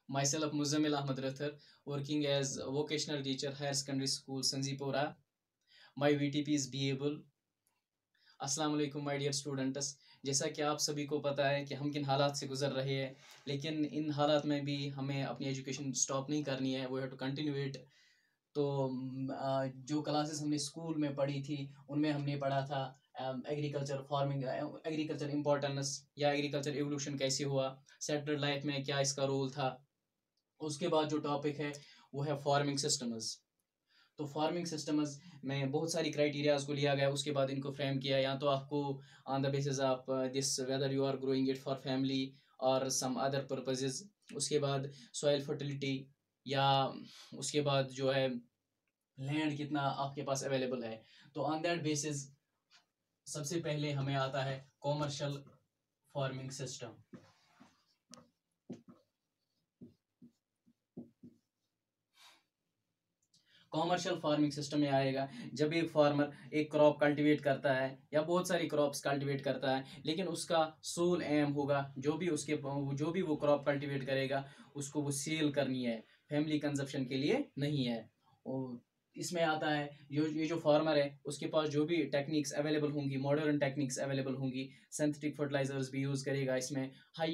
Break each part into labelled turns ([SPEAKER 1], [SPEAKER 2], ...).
[SPEAKER 1] Myself Muzammil Ahmad Rathar, working as a vocational teacher, higher secondary school, Sanjipura. My VTP is Beable. अस्सलाम वालेकुम my dear students. जैसा कि आप सभी को पता है कि हम किन हालात से गुजर रहे हैं, लेकिन इन हालात में भी हमें अपनी एजुकेशन स्टॉप नहीं करनी है, we have to continue it. तो जो क्लासेस हमने स्कूल में पढ़ी थी उनमें हमने पढ़ा था एग्रीकल्चर फार्मिंग, एग्रीकल्चर इम्पोर्टेंस या एग्रीकल्चर एवोल्यूशन कैसे हुआ, सेटलर लाइफ में क्या इसका रोल था। उसके बाद जो टॉपिक है वो है फार्मिंग सिस्टम्स। तो फार्मिंग सिस्टम्स में बहुत सारी क्राइटेरियाज को लिया गया, उसके बाद इनको फ्रेम किया, या तो आपको on the basis of this whether you are growing it for family और सम अदर पर्पजेज। उसके बाद सॉइल फर्टिलिटी, या उसके बाद जो है लैंड कितना आपके पास अवेलेबल है। तो ऑन दैट बेसिस सबसे पहले हमें आता है commercial farming system. Commercial farming system में आएगा जब एक फार्मर एक क्रॉप कल्टीवेट करता है या बहुत सारी क्रॉप्स कल्टीवेट करता है, लेकिन उसका सोल एम होगा जो भी वो क्रॉप कल्टीवेट करेगा उसको वो सेल करनी है, फैमिली कंजप्शन के लिए नहीं है। और इसमें आता है ये जो फार्मर है उसके पास जो भी टेक्निक्स अवेलेबल होंगी, मॉडर्न टेक्निक्स अवेलेबल होंगी, सिंथेटिक फर्टिलाइजर्स भी यूज़ करेगा, इसमें हाई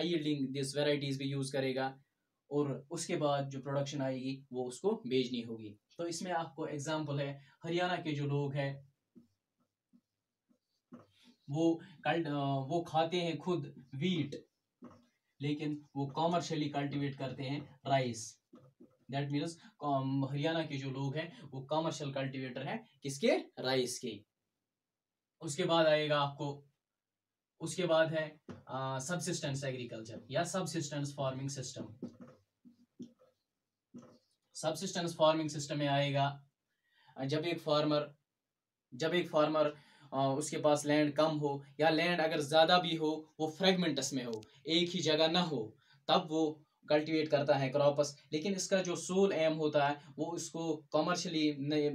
[SPEAKER 1] यील्डिंग दिस वेराइटीज़ भी यूज़ करेगा, और उसके बाद जो प्रोडक्शन आएगी वो उसको बेचनी होगी। तो इसमें आपको एग्जांपल है, हरियाणा के जो लोग हैं वो खाते हैं खुद वीट, लेकिन वो कॉमर्शियली कल्टीवेट करते हैं राइस। दैट मीन्स हरियाणा के जो लोग हैं वो कॉमर्शियल कल्टीवेटर हैं, किसके? राइस के। उसके बाद आएगा आपको, उसके बाद है सबसिस्टेंस एग्रीकल्चर या subsistence farming system. Subsistence farming system में आएगा जब एक फार्मर उसके पास लैंड कम हो या लैंड अगर ज़्यादा भी हो वो फ्रेगमेंटस में हो, एक ही जगह ना हो, तब वो कल्टीवेट करता है क्रॉपस। लेकिन इसका जो सोल एम होता है वो उसको कमर्शियली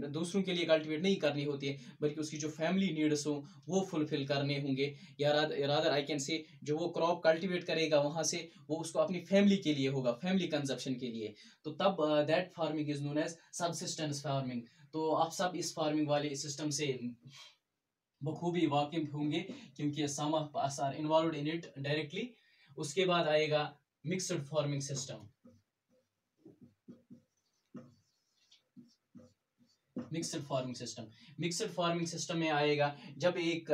[SPEAKER 1] दूसरों के लिए कल्टीवेट नहीं करनी होती है, बल्कि उसकी जो फैमिली नीड्स हो वो फुलफिल करने होंगे, या रादर आई कैन से जो वो क्रॉप कल्टीवेट करेगा वहाँ से वो उसको अपनी फैमिली के लिए होगा, फैमिली कंजप्शन के लिए। तो तब that farming is known as subsistence farming. तो आप सब इस फार्मिंग वाले सिस्टम से बखूबी वाकिफ होंगे क्योंकि some of us are involved in it directly. उसके बाद आएगा mixed farming system. Mixed farming system में आएगा जब एक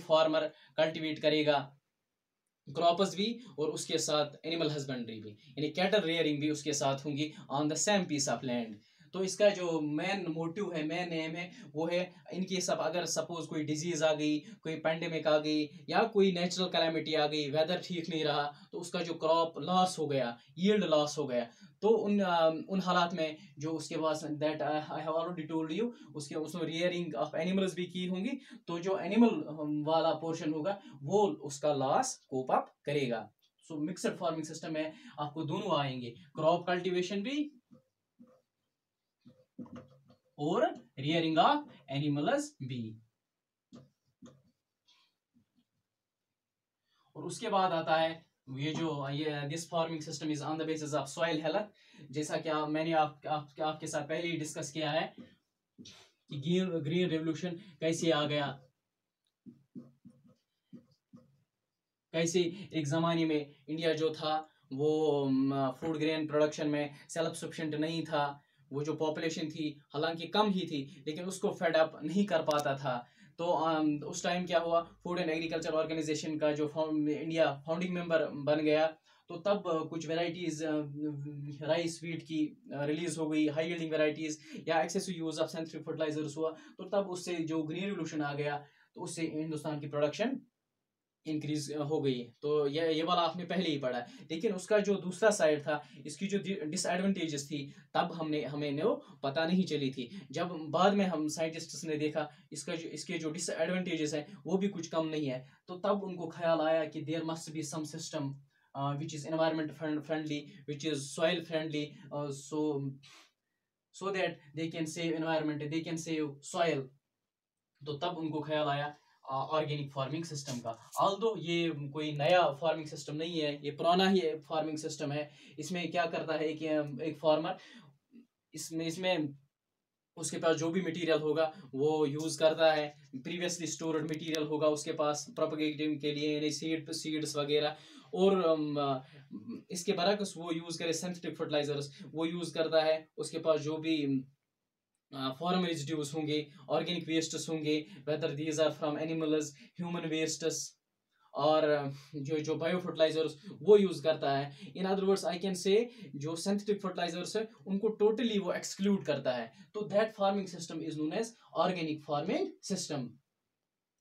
[SPEAKER 1] फार्मर कल्टीवेट करेगा क्रॉप्स भी और उसके साथ एनिमल हस्बेंड्री भी, यानी कैटल रेयरिंग भी उसके साथ होंगी on the same piece of land. तो इसका जो मेन मोटिव है, मेन एम है, वो है इनके सब अगर सपोज कोई डिजीज आ गई, कोई पेंडेमिक आ गई या कोई नेचुरल कैलामिटी आ गई, वेदर ठीक नहीं रहा, तो उसका जो क्रॉप लॉस हो गया, यील्ड लॉस हो गया, तो उन हालात में जो उसके पास that I have already told you, उसमें रियरिंग ऑफ एनिमल्स भी की होंगी, तो जो एनिमल वाला पोर्शन होगा वो उसका लॉस कोप अप करेगा। सो मिक्सड फार्मिंग सिस्टम में आपको दोनों आएंगे, क्रॉप कल्टीवेशन भी और रियरिंग ऑफ एनिमल्स भी। और उसके बाद आता है ये this farming system is on the basis of soil health. जैसा कि मैंने आपके साथ पहले ही डिस्कस किया है कि ग्रीन रेवोल्यूशन कैसे आ गया, कैसे एक ज़माने में इंडिया जो था वो फूड ग्रेन प्रोडक्शन में सेल्फ सफिशिएंट नहीं था, वो जो पॉपुलेशन थी हालांकि कम ही थी लेकिन उसको फेड अप नहीं कर पाता था। तो उस टाइम क्या हुआ, फूड एंड एग्रीकल्चर ऑर्गेनाइजेशन का जो इंडिया फाउंडिंग मेंबर बन गया, तो तब कुछ वेराइटीज़ राइस वीट की रिलीज हो गई, हाई यील्डिंग वेराइटीज़, या excessive use of synthetic fertilisers हुआ, तो तब उससे जो ग्रीन रिवोल्यूशन आ गया तो उससे हिंदुस्तान की प्रोडक्शन इंक्रीज हो गई। तो ये वाला आपने पहले ही पढ़ा है, लेकिन उसका जो दूसरा साइड था, इसकी जो डिसएडवांटेजेस थी, तब हमें वो पता नहीं चली थी। जब बाद में हम साइंटिस्ट्स ने देखा इसके जो डिसएडवांटेजेस हैं वो भी कुछ कम नहीं है, तो तब उनको ख्याल आया कि there must be some system which is environment friendly, which is soil friendly, so that they can save environment, they can save soil। तो तब उनको ख्याल आया ऑर्गेनिक फार्मिंग सिस्टम का। ऑल्दो ये कोई नया फार्मिंग सिस्टम नहीं है, ये पुराना ही फार्मिंग सिस्टम है। इसमें क्या करता है कि एक फार्मर इसमें इसमें उसके पास जो भी मटेरियल होगा वो यूज़ करता है, प्रीवियसली स्टोर्ड मटेरियल होगा उसके पास प्रोपगेटिंग के लिए, यानी सीड्स वगैरह। और इसके बरक्स वो यूज़ करे सिंथेटिक फर्टिलाइजर्स, वो यूज़ करता है। उसके पास जो भी फॉर्म रेजिड्यूज होंगे, ऑर्गेनिक वेस्ट्स होंगे, whether these are from animals, human wastes, और जो बायो फर्टिलाइजर्स वो यूज करता है। In other words I can say जो सिंथेटिक फर्टिलाइजर्स है उनको टोटली वो एक्सक्लूड करता है। तो that farming system is known as organic farming system.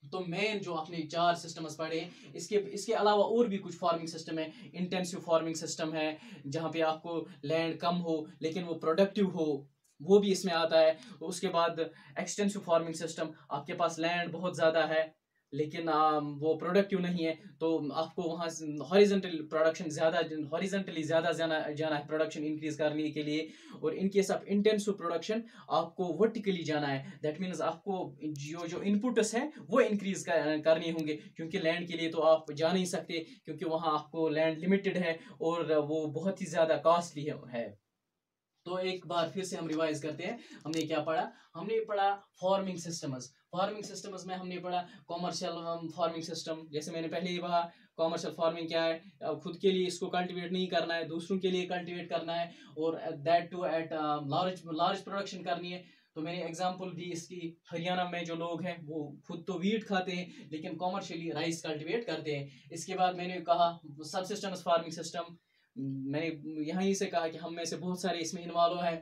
[SPEAKER 1] तो मेन जो आपने 4 सिस्टम्स पढ़े, इसके इसके अलावा और भी कुछ फार्मिंग सिस्टम है। इंटेंसिव फार्मिंग सिस्टम है, जहाँ पे आपको लैंड कम हो लेकिन वो प्रोडक्टिव हो, वो भी इसमें आता है। उसके बाद एक्सटेंसिव फार्मिंग सिस्टम, आपके पास लैंड बहुत ज़्यादा है लेकिन वो प्रोडक्टिव नहीं है, तो आपको वहाँ हॉरिजॉन्टल प्रोडक्शन हॉरिजॉन्टली ज़्यादा जाना है प्रोडक्शन इंक्रीज करने के लिए। और in case of intensive production आपको वर्टिकली जाना है। दैट मीन्स आपको जो इनपुट्स हैं वो इंक्रीज करने होंगे, क्योंकि लैंड के लिए तो आप जा नहीं सकते, क्योंकि वहाँ आपको लैंड लिमिटेड है और वो बहुत ही ज़्यादा कॉस्टली है। तो एक बार फिर से हम रिवाइज करते हैं, हमने क्या पढ़ा। हमने पढ़ा फार्मिंग सिस्टम्स में हमने पढ़ा कॉमर्शियल फार्मिंग सिस्टम। जैसे मैंने पहले ही कहा, कॉमर्शियल फार्मिंग क्या है, खुद के लिए इसको कल्टीवेट नहीं करना है, दूसरों के लिए कल्टीवेट करना है, और that to at large production करनी है। तो मैंने एग्जांपल दी इसकी, हरियाणा में जो लोग हैं वो खुद तो वीट खाते हैं लेकिन कॉमर्शियली राइस कल्टीवेट करते हैं। इसके बाद मैंने कहा सबसिस्टेंस फार्मिंग सिस्टम, मैंने यहीं से कहा कि हम में से बहुत सारे इसमें इन्वॉल्व है।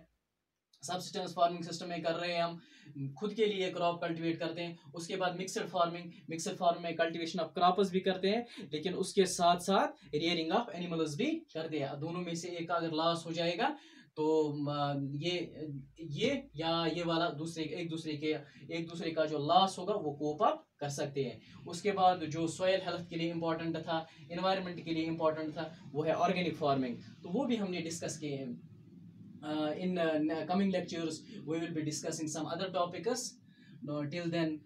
[SPEAKER 1] सबसिस्टेंस फार्मिंग सिस्टम में कर रहे हैं, हम खुद के लिए क्रॉप कल्टीवेट करते हैं। उसके बाद मिक्सड फार्मिंग में कल्टीवेशन ऑफ क्रॉप्स भी करते हैं, लेकिन उसके साथ साथ रियरिंग ऑफ एनिमल्स भी करते हैं। दोनों में से एक अगर लॉस हो जाएगा तो ये या ये वाला एक दूसरे का जो लॉस होगा वो कोप अप कर सकते हैं। उसके बाद जो सॉइल हेल्थ के लिए इंपॉर्टेंट था, एनवायरनमेंट के लिए इंपॉर्टेंट था, वो है ऑर्गेनिक फार्मिंग। तो वो भी हमने डिस्कस किए हैं। in coming lectures we will be discussing some other topics. Till then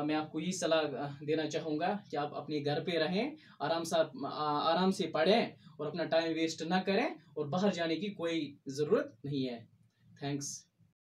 [SPEAKER 1] मैं आपको ये सलाह देना चाहूँगा कि आप अपने घर पे रहें, आराम से पढ़ें और अपना टाइम वेस्ट ना करें, और बाहर जाने की कोई ज़रूरत नहीं है। थैंक्स।